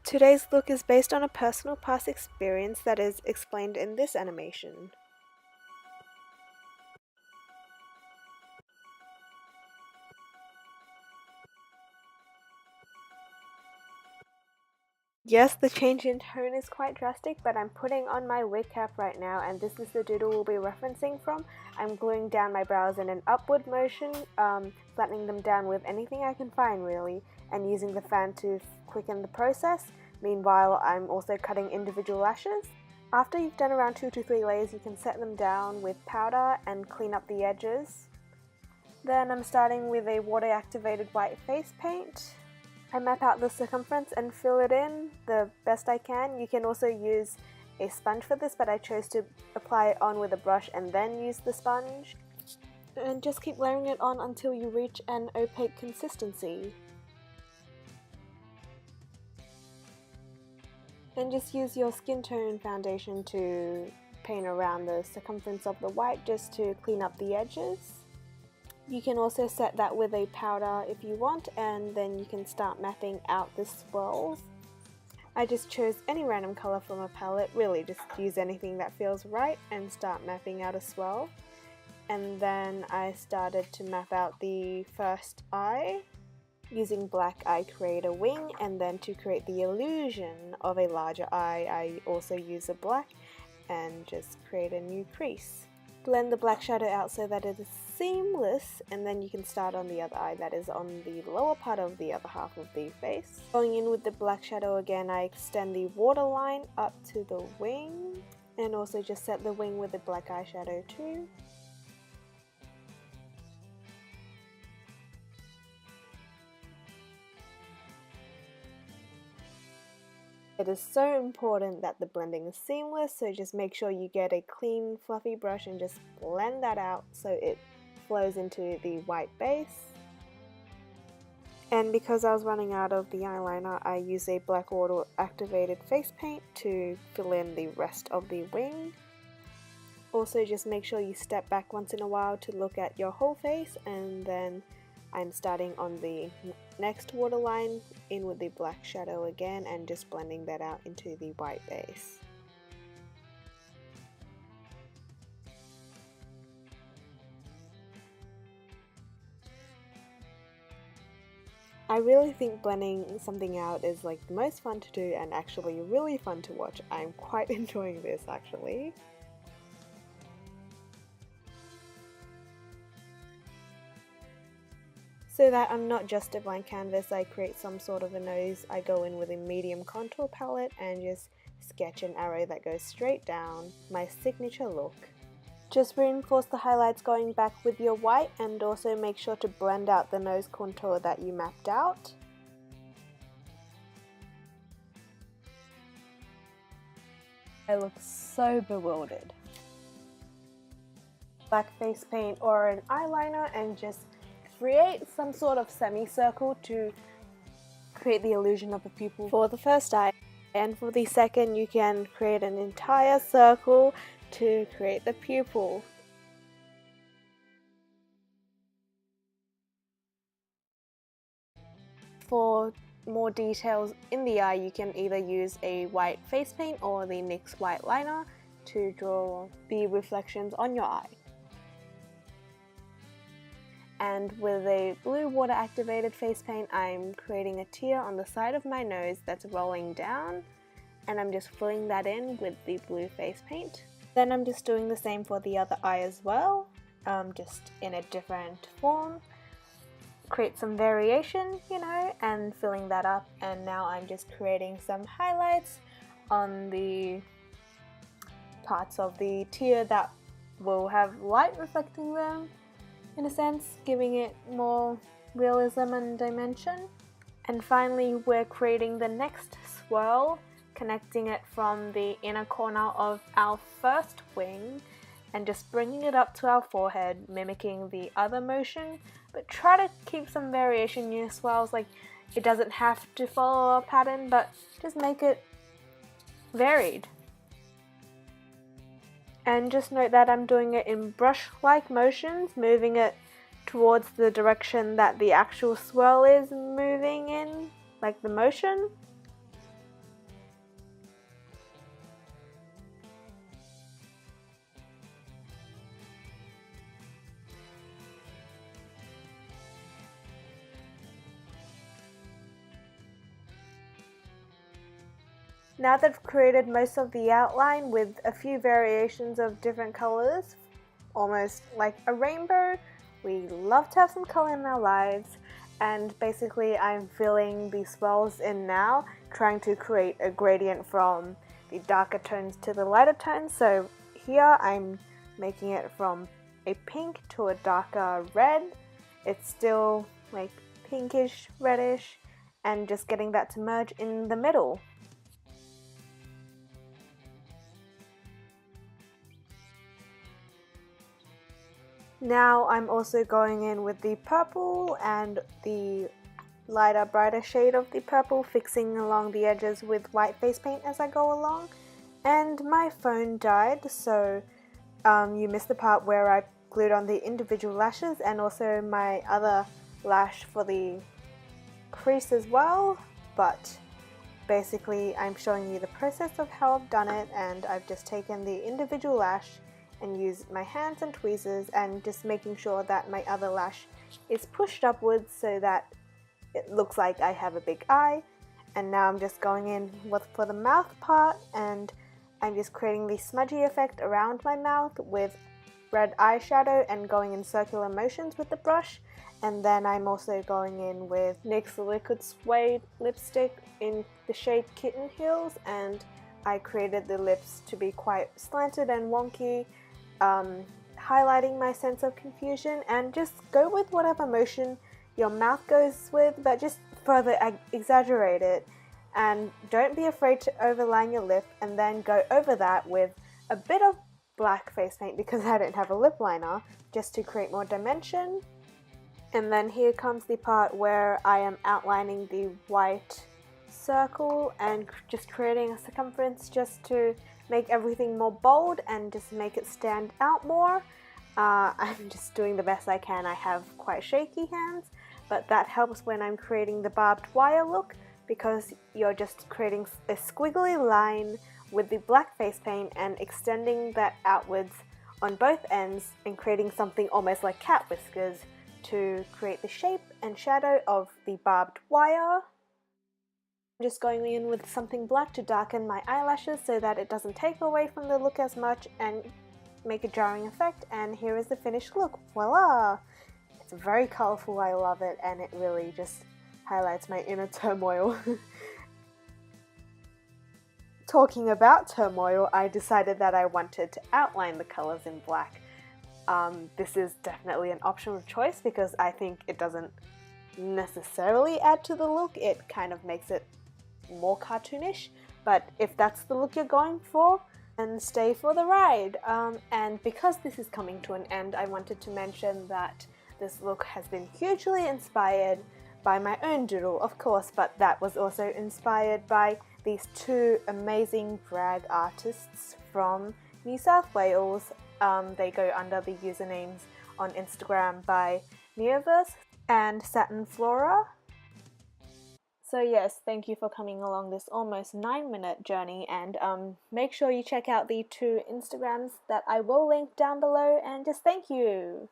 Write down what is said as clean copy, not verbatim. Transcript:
Today's look is based on a personal past experience that is explained in this animation. Yes, the change in tone is quite drastic, but I'm putting on my wig cap right now, and this is the doodle we'll be referencing from. I'm gluing down my brows in an upward motion, flattening them down with anything I can find really, and using the fan to quicken the process. Meanwhile, I'm also cutting individual lashes. After you've done around 2 to 3 layers, you can set them down with powder and clean up the edges. Then I'm starting with a water-activated white face paint. I map out the circumference and fill it in the best I can. You can also use a sponge for this, but I chose to apply it on with a brush and then use the sponge. And just keep layering it on until you reach an opaque consistency. Then just use your skin tone foundation to paint around the circumference of the white just to clean up the edges. You can also set that with a powder if you want, and then you can start mapping out the swirls. I just chose any random colour from a palette, really just use anything that feels right and start mapping out a swirl. And then I started to map out the first eye. Using black, I create a wing, and then to create the illusion of a larger eye, I also use a black and just create a new crease. Blend the black shadow out so that it is seamless, and then you can start on the other eye that is on the lower part of the other half of the face. Going in with the black shadow again, I extend the waterline up to the wing and also just set the wing with the black eyeshadow too. It is so important that the blending is seamless, so just make sure you get a clean fluffy brush and just blend that out so it flows into the white base. And because I was running out of the eyeliner, I used a black water activated face paint to fill in the rest of the wing. Also just make sure you step back once in a while to look at your whole face, and then I'm starting on the next waterline in with the black shadow again and just blending that out into the white base. I really think blending something out is like the most fun to do and actually really fun to watch. I'm quite enjoying this actually. So that I'm not just a blank canvas, I create some sort of a nose. I go in with a medium contour palette and just sketch an arrow that goes straight down, my signature look. Just reinforce the highlights going back with your white, and also make sure to blend out the nose contour that you mapped out. I look so bewildered. Black face paint or an eyeliner and just create some sort of semicircle to create the illusion of a pupil for the first eye, and for the second you can create an entire circle to create the pupil. For more details in the eye, you can either use a white face paint or the NYX white liner to draw the reflections on your eye. And with a blue water activated face paint, I'm creating a tear on the side of my nose that's rolling down, and I'm just filling that in with the blue face paint. Then I'm just doing the same for the other eye as well, just in a different form. Create some variation, you know, and filling that up, and now I'm just creating some highlights on the parts of the tear that will have light reflecting them, in a sense, giving it more realism and dimension. And finally, we're creating the next swirl, connecting it from the inner corner of our first wing and just bringing it up to our forehead, mimicking the other motion, but try to keep some variation in your swirls. Like, it doesn't have to follow a pattern, but just make it varied. And just note that I'm doing it in brush-like motions, moving it towards the direction that the actual swirl is moving in, like the motion. Now that I've created most of the outline with a few variations of different colors, almost like a rainbow, we love to have some color in our lives, and basically I'm filling the swirls in now, trying to create a gradient from the darker tones to the lighter tones. So here I'm making it from a pink to a darker red. It's still like pinkish, reddish, and just getting that to merge in the middle. Now I'm also going in with the purple and the lighter, brighter shade of the purple, fixing along the edges with white face paint as I go along. And my phone died, so you missed the part where I glued on the individual lashes and also my other lash for the crease as well, but basically I'm showing you the process of how I've done it, and I've just taken the individual lash and used my hands and tweezers and just making sure that my other lash is pushed upwards so that it looks like I have a big eye. And now I'm just going in for the mouth part, and I'm just creating the smudgy effect around my mouth with red eyeshadow and going in circular motions with the brush. And then I'm also going in with NYX Liquid Suede lipstick in the shade Kitten Heels, and I created the lips to be quite slanted and wonky, highlighting my sense of confusion. And just go with whatever motion your mouth goes with, but just further exaggerate it, and don't be afraid to overline your lip and then go over that with a bit of black face paint because I don't have a lip liner, just to create more dimension. And then here comes the part where I am outlining the white circle and just creating a circumference just to make everything more bold and just make it stand out more. I'm just doing the best I can. I have quite shaky hands, but that helps when I'm creating the barbed wire look, because you're just creating a squiggly line with the black face paint and extending that outwards on both ends and creating something almost like cat whiskers to create the shape and shadow of the barbed wire. I'm just going in with something black to darken my eyelashes so that it doesn't take away from the look as much and make a jarring effect, and here is the finished look. Voila! It's very colourful, I love it, and it really just highlights my inner turmoil. Talking about turmoil, I decided that I wanted to outline the colours in black. This is definitely an optional choice because I think it doesn't necessarily add to the look, it kind of makes it more cartoonish, but if that's the look you're going for, then stay for the ride. And because this is coming to an end, I wanted to mention that this look has been hugely inspired by my own doodle, of course, but that was also inspired by these two amazing drag artists from New South Wales. They go under the usernames on Instagram by Neoverse and Satin Flora. So yes, thank you for coming along this almost 9-minute journey, and make sure you check out the two Instagrams that I will link down below, and just thank you!